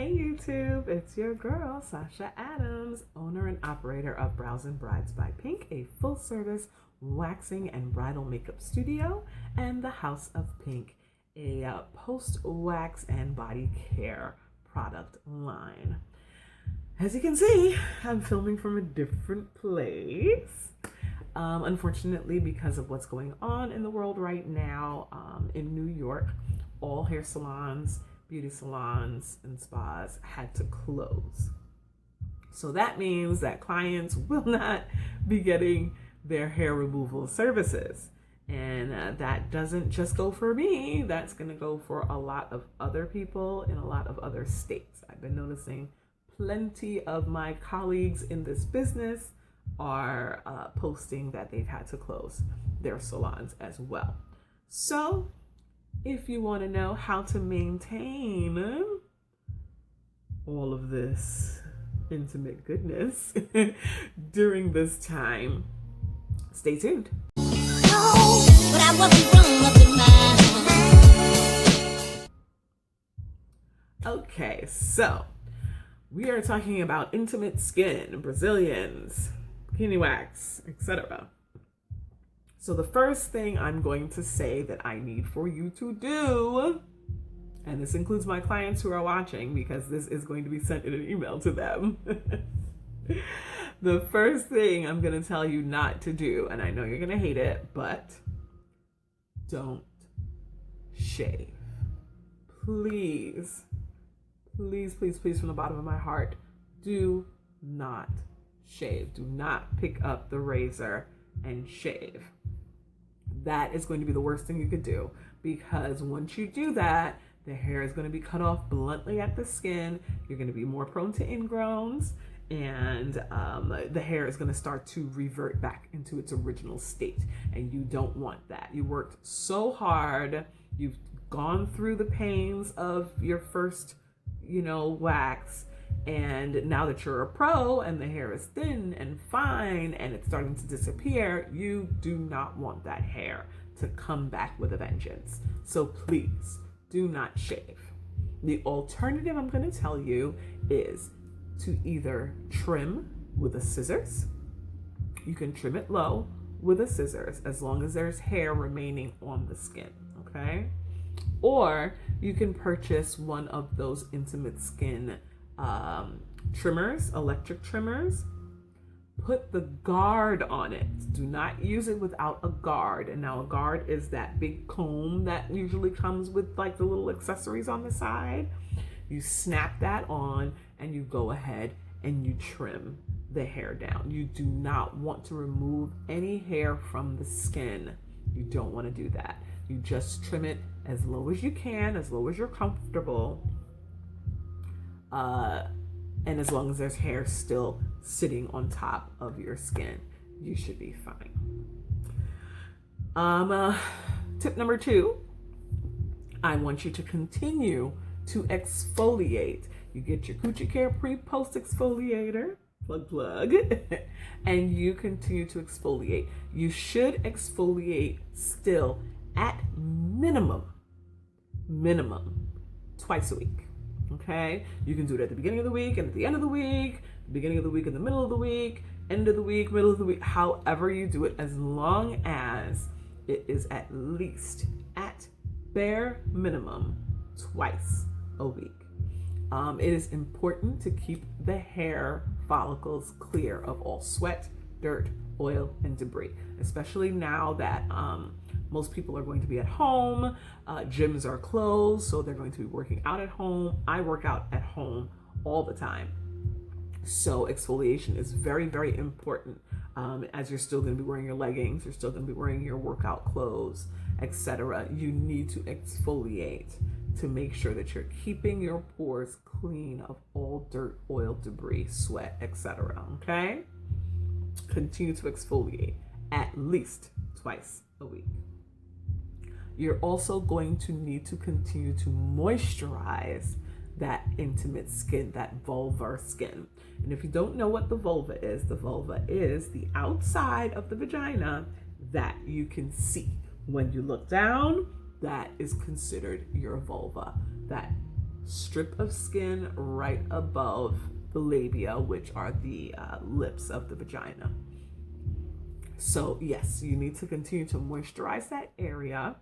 Hey YouTube, it's your girl Sasha Adams, owner and operator of Brows and Brides by Pink, a full-service waxing and bridal makeup studio, and the House of Pink, a post-wax and body care product line. As you can see, I'm filming from a different place. Unfortunately, because of what's going on in the world right now, in New York, all hair salons, beauty salons, and spas had to close. So that means that clients will not be getting their hair removal services. And that doesn't just go for me, that's gonna go for a lot of other people in a lot of other states. I've been noticing plenty of my colleagues in this business are posting that they've had to close their salons as well. So if you want to know how to maintain all of this intimate goodness during this time, stay tuned. Okay, so we are talking about intimate skin, Brazilians, bikini wax, etc. So the first thing I'm going to say that I need for you to do, and this includes my clients who are watching because this is going to be sent in an email to them. The first thing I'm going to tell you not to do, and I know you're going to hate it, but don't shave. Please, please, please, please, from the bottom of my heart, do not shave. Do not pick up the razor and shave. That is going to be the worst thing you could do, because once you do that, the hair is going to be cut off bluntly at the skin. You're going to be more prone to ingrowns, and the hair is going to start to revert back into its original state, and you don't want that. You worked so hard. You've gone through the pains of your first, wax, and now that you're a pro and the hair is thin and fine and it's starting to disappear, you do not want that hair to come back with a vengeance. So please do not shave. The alternative I'm going to tell you is to either trim with the scissors. You can trim it low with the scissors as long as there's hair remaining on the skin, okay? Or you can purchase one of those intimate skin trimmers, electric trimmers. Put the guard on it. Do not use it without a guard. And now a guard is that big comb that usually comes with like the little accessories on the side. You snap that on and you go ahead and you trim the hair down. You do not want to remove any hair from the skin. You don't want to do that. You just trim it as low as you can, as low as you're comfortable. And as long as there's hair still sitting on top of your skin, you should be fine. Tip number 2, I want you to continue to exfoliate. You get your Coochie Care pre-post exfoliator, plug, and you continue to exfoliate. You should exfoliate still at minimum twice a week. Okay, you can do it at the beginning of the week and at the end of the week, beginning of the week and the middle of the week, end of the week, middle of the week, however you do it, as long as it is at least, at bare minimum, twice a week. It is important to keep the hair follicles clear of all sweat, dirt, oil, and debris, especially now that most people are going to be at home. Gyms are closed, so they're going to be working out at home. I work out at home all the time. So exfoliation is very, very important, as you're still going to be wearing your leggings, you're still going to be wearing your workout clothes, etc. You need to exfoliate to make sure that you're keeping your pores clean of all dirt, oil, debris, sweat, etc. Okay? Continue to exfoliate at least twice a week. You're also going to need to continue to moisturize that intimate skin, that vulvar skin. And if you don't know what the vulva is the outside of the vagina that you can see. When you look down, that is considered your vulva. That strip of skin right above the labia, which are the lips of the vagina. So yes, you need to continue to moisturize that area.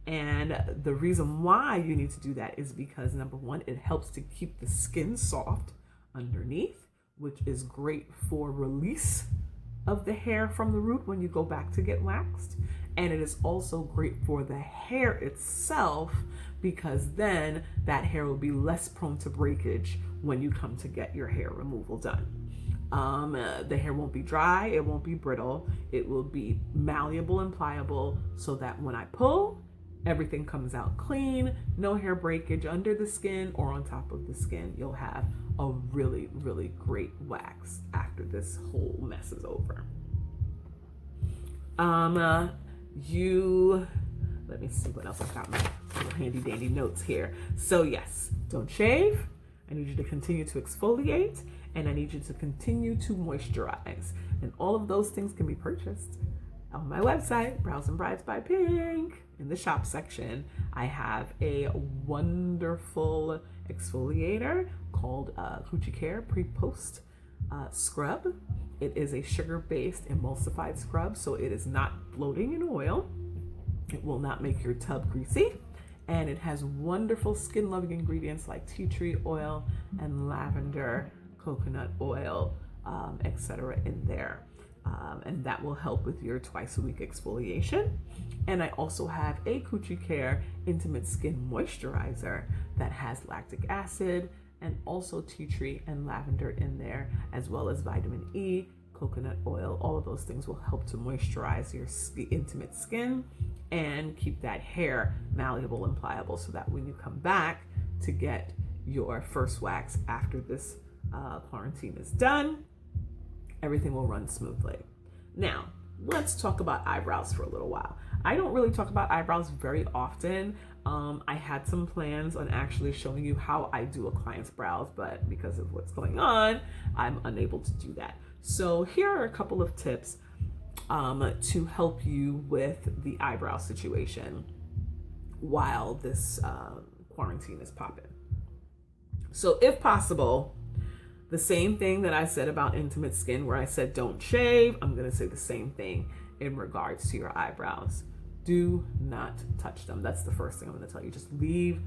And the reason why you need to do that is because, number one, it helps to keep the skin soft underneath, which is great for release of the hair from the root when you go back to get waxed. And it is also great for the hair itself, because then that hair will be less prone to breakage when you come to get your hair removal done. The hair won't be dry, it won't be brittle, it will be malleable and pliable, so that when I pull, everything comes out clean, no hair breakage under the skin or on top of the skin. You'll have a really, really great wax after this whole mess is over. Let me see what else I've got my little handy dandy notes here. So yes, don't shave. I need you to continue to exfoliate, and I need you to continue to moisturize. And all of those things can be purchased on my website, Brows and Brides by Pink. In the shop section, I have a wonderful exfoliator called Coochie Care Pre-Post Scrub. It is a sugar-based emulsified scrub, so it is not floating in oil. It will not make your tub greasy. And it has wonderful skin-loving ingredients like tea tree oil and lavender, coconut oil, etc. in there. And that will help with your twice-a-week exfoliation. And I also have a Coochie Care Intimate Skin Moisturizer that has lactic acid and also tea tree and lavender in there, as well as vitamin E, coconut oil. All of those things will help to moisturize your intimate skin and keep that hair malleable and pliable, so that when you come back to get your first wax after this quarantine is done, everything will run smoothly. Now, let's talk about eyebrows for a little while. I don't really talk about eyebrows very often. I had some plans on actually showing you how I do a client's brows, but because of what's going on, I'm unable to do that. So here are a couple of tips to help you with the eyebrow situation while this quarantine is popping. So if possible, the same thing that I said about intimate skin, where I said don't shave, I'm going to say the same thing in regards to your eyebrows. Do not touch them. That's the first thing I'm going to tell you. Just leave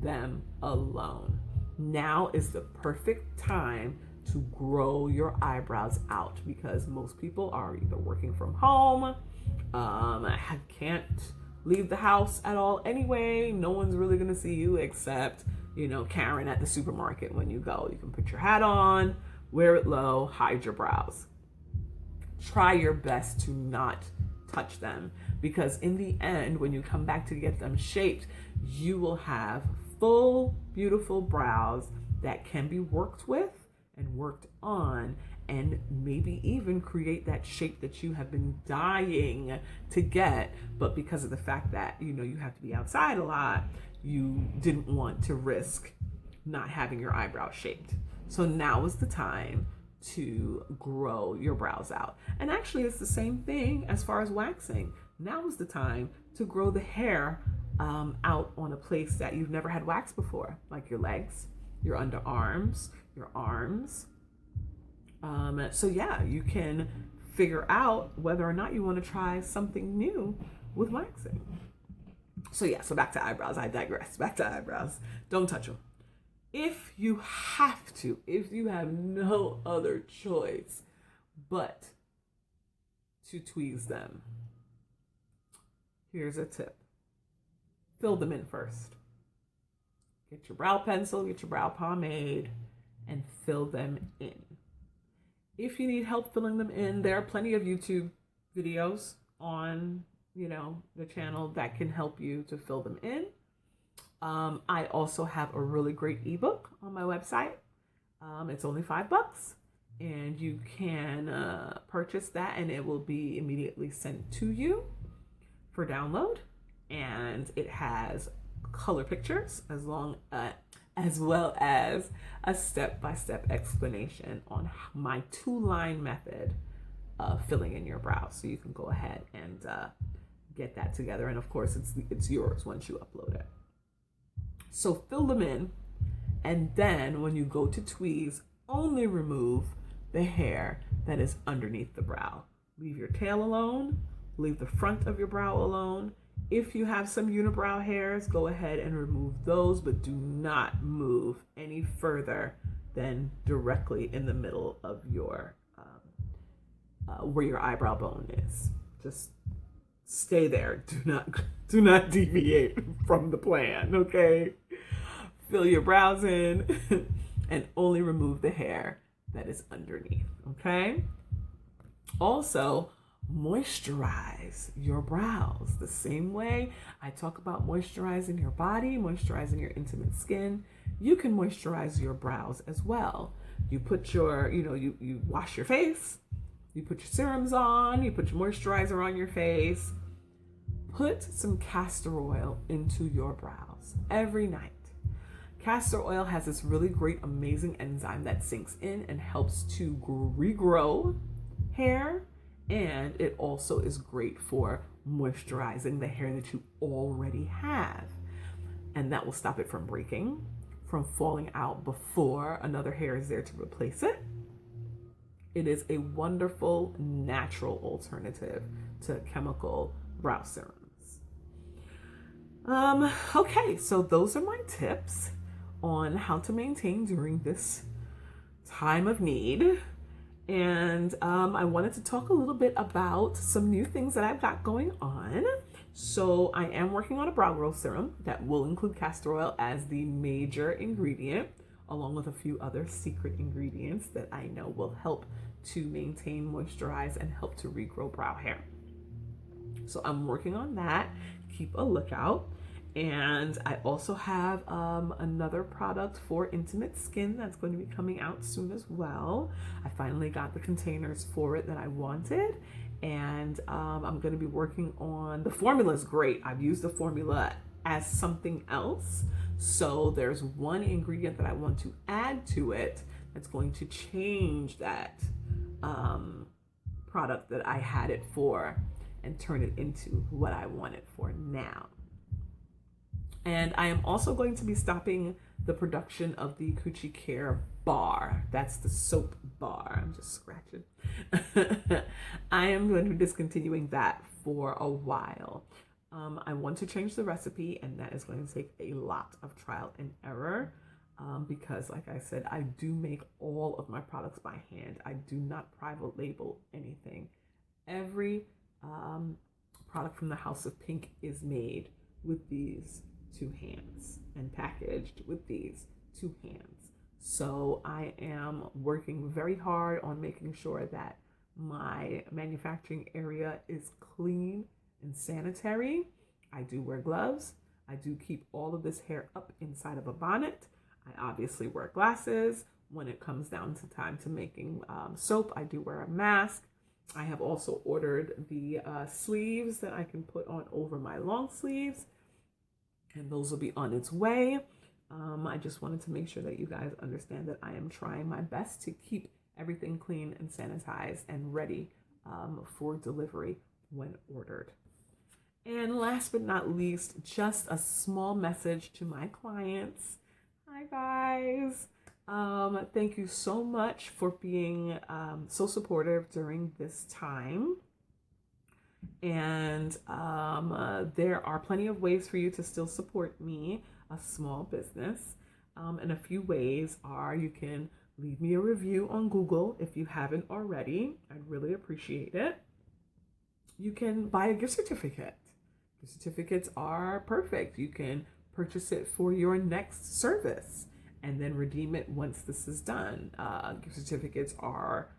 them alone. Now is the perfect time to grow your eyebrows out, because most people are either working from home, can't leave the house at all anyway. No one's really going to see you except, Karen at the supermarket when you go. You can put your hat on, wear it low, hide your brows. Try your best to not touch them, because in the end, when you come back to get them shaped, you will have full, beautiful brows that can be worked with and worked on, and maybe even create that shape that you have been dying to get, but because of the fact that you have to be outside a lot, you didn't want to risk not having your eyebrows shaped. So now is the time to grow your brows out. And actually, it's the same thing as far as waxing. Now is the time to grow the hair out on a place that you've never had wax before, like your legs, your underarms, your arms. So yeah, you can figure out whether or not you want to try something new with waxing. So back to eyebrows. I digress. Back to eyebrows. Don't touch them. If you have to, if you have no other choice but to tweeze them, here's a tip. Fill them in first. Get your brow pencil, get your brow pomade, and fill them in. If you need help filling them in, there are plenty of YouTube videos on, the channel that can help you to fill them in. I also have a really great ebook on my website. It's only $5, and you can purchase that, and it will be immediately sent to you for download. And it has color pictures as well as a step-by-step explanation on my 2-line method of filling in your brows. So you can go ahead and get that together. And of course, it's yours once you upload it. So fill them in And then when you go to tweeze, only remove the hair that is underneath the brow. Leave your tail alone, leave the front of your brow alone. If you have some unibrow hairs, go ahead and remove those, but do not move any further than directly in the middle of your where your eyebrow bone is. Just stay there. Do not deviate from the plan, okay? Fill your brows in and only remove the hair that is underneath, okay? Also, moisturize your brows the same way I talk about moisturizing your body, moisturizing your intimate skin. You can moisturize your brows as well. You put your, you wash your face, you put your serums on, you put your moisturizer on your face. Put some castor oil into your brows every night. Castor oil has this really great, amazing enzyme that sinks in and helps to regrow hair, and it also is great for moisturizing the hair that you already have. And that will stop it from breaking, from falling out before another hair is there to replace it. It is a wonderful natural alternative to chemical brow serums. Okay, so those are my tips on how to maintain during this time of need. And I wanted to talk a little bit about some new things that I've got going on. So I am working on a brow growth serum that will include castor oil as the major ingredient, along with a few other secret ingredients that I know will help to maintain, moisturize, and help to regrow brow hair. So I'm working on that. Keep a lookout. And I also have another product for intimate skin that's going to be coming out soon as well. I finally got the containers for it that I wanted. And I'm going to be working on, the formula is great. I've used the formula as something else. So there's one ingredient that I want to add to it that's going to change that product that I had it for and turn it into what I want it for now. And I am also going to be stopping the production of the Coochie Care bar. That's the soap bar. I'm just scratching. I am going to be discontinuing that for a while. I want to change the recipe, and that is going to take a lot of trial and error because, like I said, I do make all of my products by hand. I do not private label anything. Every product from the House of Pink is made with these two hands and packaged with these two hands. So I am working very hard on making sure that my manufacturing area is clean and sanitary. I do wear gloves. I do keep all of this hair up inside of a bonnet. I obviously wear glasses. When it comes down to time to making soap, I do wear a mask. I have also ordered the sleeves that I can put on over my long sleeves, and those will be on its way. I just wanted to make sure that you guys understand that I am trying my best to keep everything clean and sanitized and ready for delivery when ordered. And last but not least, just a small message to my clients. Hi guys. Thank you so much for being so supportive during this time. And there are plenty of ways for you to still support me, a small business. And a few ways are you can leave me a review on Google if you haven't already. I'd really appreciate it. You can buy a gift certificate. Gift certificates are perfect. You can purchase it for your next service and then redeem it once this is done. Gift certificates are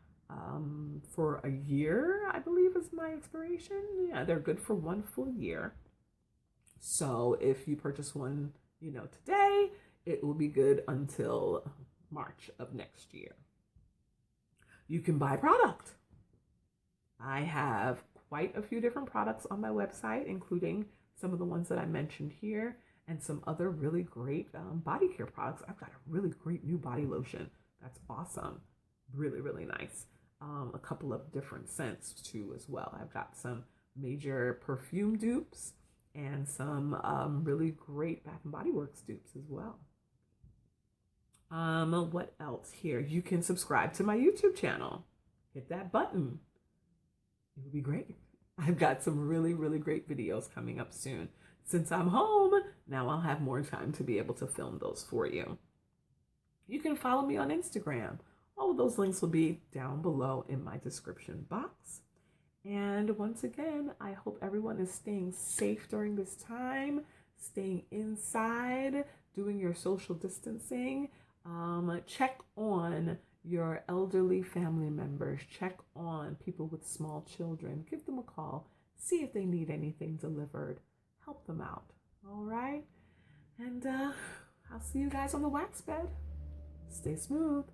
for a year, I believe is my expiration. Yeah, they're good for 1 full year. So if you purchase one, today, it will be good until March of next year. You can buy product. I have quite a few different products on my website, including some of the ones that I mentioned here and some other really great body care products. I've got a really great new body lotion. That's awesome. Really, really nice. A couple of different scents too as well. I've got some major perfume dupes and some really great Bath and Body Works dupes as well. What else here? You can subscribe to my YouTube channel. Hit that button. It would be great. I've got some really, really great videos coming up soon. Since I'm home, now I'll have more time to be able to film those for you. You can follow me on Instagram. All of those links will be down below in my description box. And once again, I hope everyone is staying safe during this time, staying inside, doing your social distancing. Check on your elderly family members. Check on people with small children. Give them a call. See if they need anything delivered. Help them out. All right? And I'll see you guys on the wax bed. Stay smooth.